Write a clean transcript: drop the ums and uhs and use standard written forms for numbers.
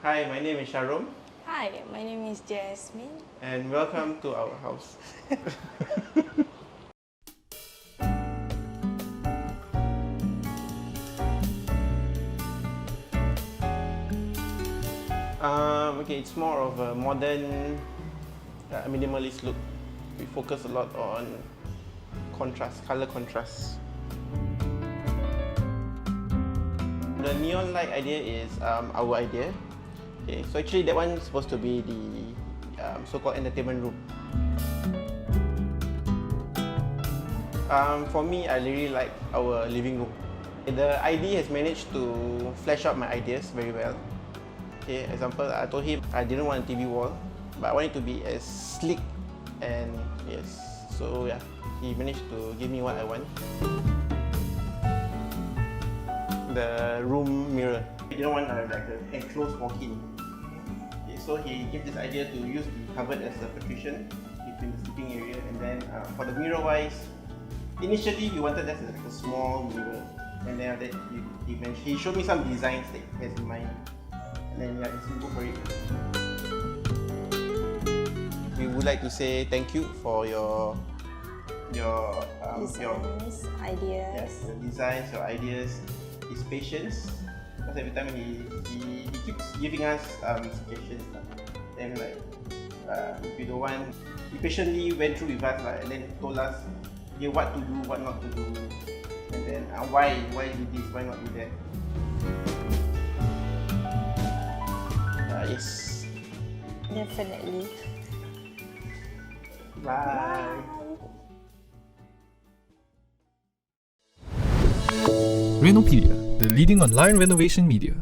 Hi, my name is Sharom, Hi, my name is Jasmine. and welcome to our house. Okay, it's more of a modern, minimalist look. We focus a lot on contrast, color contrast. The neon light idea is our idea. Okay, so actually that one is supposed to be the so-called entertainment room. For me, I really like our living room. The ID has managed to flesh out my ideas very well. Okay, example, I told him I didn't want a TV wall, but I want it to be as sleek and yes. So yeah, he managed to give me what I want. The room mirror. You don't want like an enclosed walk-in. Okay, so he gave this idea to use the cupboard as a partition between the sleeping area, and then for the mirror wise, initially we wanted that as like a small mirror, and then after that he showed me some designs that he has in mind, and then yeah, let's go for it. We would like to say thank you for your Designs, ideas. yes, your designs, your ideas, his patience. Because every time he keeps giving us suggestions, then like if you don't want, he patiently went through with us and then told us what to do, what not to do, and then why do this, why not do that. Yes. Definitely. Bye. Renopedia, the leading online renovation media.